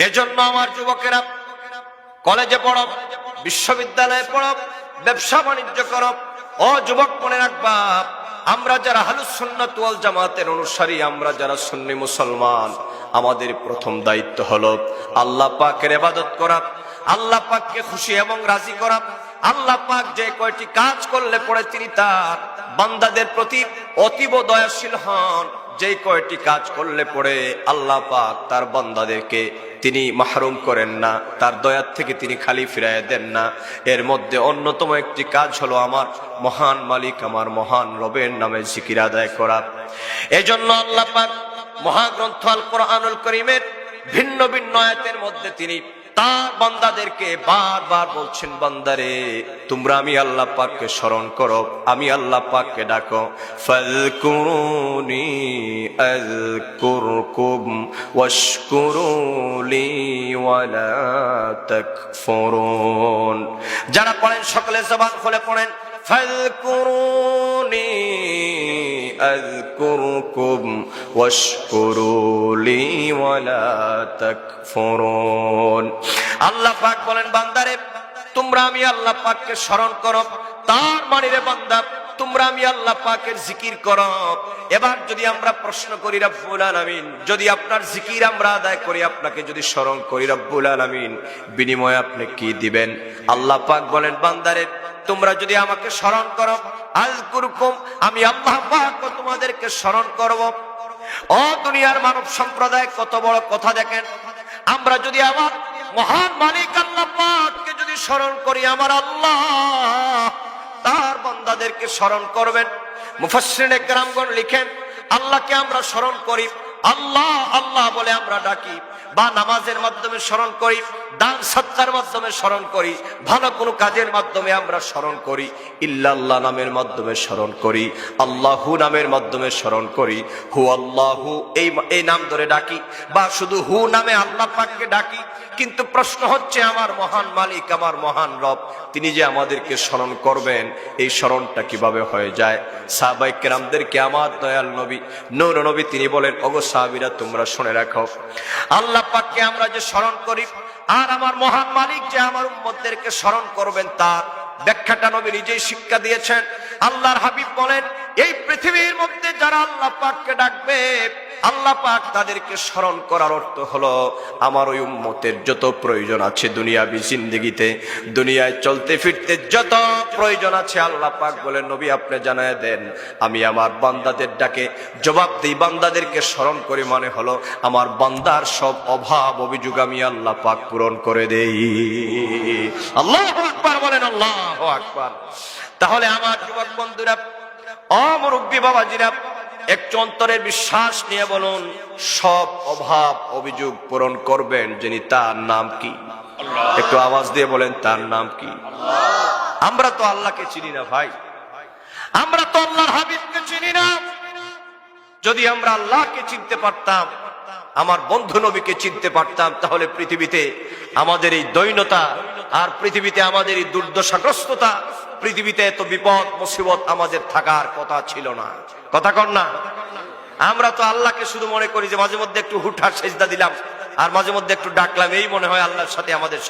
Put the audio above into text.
এজন্য আমার যুবকেরা, কলেজে পড়ো, বিশ্ববিদ্যালয়ে পড়ো, ব্যবসা বাণিজ্য করো, ও যুবক মনে রাখবা, আমরা যারা আহলুস সুন্নাত ওয়াল জামাতের অনুসারী, আমরা যারা সুন্নি মুসলমান, আমাদের প্রথম দায়িত্ব হলো আল্লাহ পাকের ইবাদত করা, আল্লাহ পাককে খুশি এবং রাজি করা। আল্লাহ পাক যে কয়টি কাজ করলে পরে তিনি তার বান্দাদের প্রতি অতীব দয়াশীল হন, যে কয়টি কাজ করলে পরে আল্লাহ পাক তার বান্দাদেরকে তিনি মাহরুম করেন না, তার দয়ার থেকে তিনি খালি ফিরাইয়া দেন না, এর মধ্যে অন্যতম একটি কাজ হলো আমার মহান মালিক, আমার মহান রবের নামে জিকির আদায় করা। এজন্য আল্লাহ পাক মহাগ্রন্থ আল কোরআনুল কারীমের ভিন্ন ভিন্ন আয়াতের মধ্যে তিনি তার বান্দাদেরকে বারবার বলছেন, বান্দারে তোমরা আমি আল্লাহ পাককে স্মরণ করো, আমি আল্লাহ পাককে ডাকো। ফাযকুরুনি আযকুরকুম ওয়াশকুরুলি ওয়ালা তাকফুরুন। যারা পড়েন সকলে জবান খুলে পড়েন, ফাযকুরুনি আযকুরকুম ওয়াশকুরুলি ওয়ালা তাকফুরুন। আল্লাহ পাক বলেন, বান্দারে তোমরা আমি আল্লাহ পাককে স্মরণ করো, তার মানে রে বান্দা তোমরা আমি আল্লাহ পাকের জিকির করো। এবার যদি আমরা প্রশ্ন করি রব্বুল আলামিন, যদি আপনার জিকির আমরা আদায় করি, আপনাকে যদি স্মরণ করি রব্বুল আলামিন, বিনিময়ে আপনি কি দিবেন? আল্লাহ পাক বলেন, বান্দারে তোমরা যদি আমাকে স্মরণ করো, আযকুরকুম, আমি আল্লাহ পাক তোমাদেরকে স্মরণ করব। ও দুনিয়ার মানব সম্প্রদায়, কত বড় কথা দেখেন, আমরা যদি আমার মহান মালিক আল্লাহ পাককে যদি স্মরণ করি, আমার আল্লাহ তার বান্দাদেরকে স্মরণ করবেন। মুফাসসিরিনে কেরামগণ লিখেন, আল্লাহকে আমরা স্মরণ করি, আল্লাহ আল্লাহ বলে আমরা ডাকি, বা নামাজের মাধ্যমে স্মরণ করি, দান সদকার মাধ্যমে স্মরণ করি, ভালো কোনো কাজের মাধ্যমে আমরা স্মরণ করি, ইল্লাল্লাহ নামের মাধ্যমে স্মরণ করি, আল্লাহু নামের মাধ্যমে স্মরণ করি, হু আল্লাহু এই নাম ধরে ডাকি, বা শুধু হু নামে আল্লাহ পাককে ডাকি। কিন্তু প্রশ্ন হচ্ছে, আমার মহান মালিক, আমার মহান রব, তিনি যে আমাদেরকে স্মরণ করবেন, এই স্মরণটা কিভাবে হয়ে যায়? সাহাবায়ে কেরামদেরকে আমার দয়াল নবী নূর নবী তিনি বলেন, ওগো সাহাবীরা তোমরা শুনে রাখো, আল্লাহ পাককে আমরা যে স্মরণ করি, আর আমার মহান মালিক যে আমার উম্মতদেরকে স্মরণ করবেন, তার ব্যাখ্যাটা নবী নিজেই শিক্ষা দিয়েছেন। আল্লাহর হাবিব বলেন, এই পৃথিবীর মধ্যে যারা আল্লাহ পাককে ডাকবে, আল্লাহ পাক তাদেরকে স্মরণ করার অর্থ হলো, আমার ওই উম্মতের যত প্রয়োজন আছে দুনিয়াবি জিন্দেগিতে, দুনিয়ায় চলতে ফিরতে যত প্রয়োজন আছে, আল্লাহ পাক বলেন, নবী আপনি জানায় দেন, আমি আমার বান্দাদের ডাকে জবাব দিই, বান্দাদেরকে স্মরণ করি, মানে হলো আমার বান্দার সব অভাব অভিযোগ আমি আল্লাহ পাক পূরণ করে দেই। আল্লাহু আকবার বলেন, আল্লাহু আকবার। তাহলে আমার যুবক বন্ধুরা, মুরব্বী বাবাজিরা, একটু অন্তরের বিশ্বাস নিয়ে বলুন, সব অভাব অভিযোগ পূরণ করবেন যিনি, তার নাম কি? একটু আওয়াজ দিয়ে বলেন, তার নাম কি? আমরা তো আল্লাহকে চিনি না ভাই, আমরা তো আল্লাহর হাবিবকে চিনি না। যদি আমরা আল্লাহকে চিনতে পারতাম, আমার বন্ধু নবীকে চিনতে পারতাম, তাহলে পৃথিবীতে আমাদের এই দৈন্যতা, আর পৃথিবীতে আমাদের এই দুর্দশাগ্রস্ততা, পৃথিবীতে এত বিপদ মুসিবত আমাদের থাকার কথা ছিল না। কথা কন না? আমরা তো আল্লাহকে শুধু মনে করি যে মাঝে মধ্যে একটু হুটহাট সেজদা দিলাম, আর মাঝে মধ্যে একটু ডাকলাম, এই মনে হয় আল্লাহর সাথে আমাদের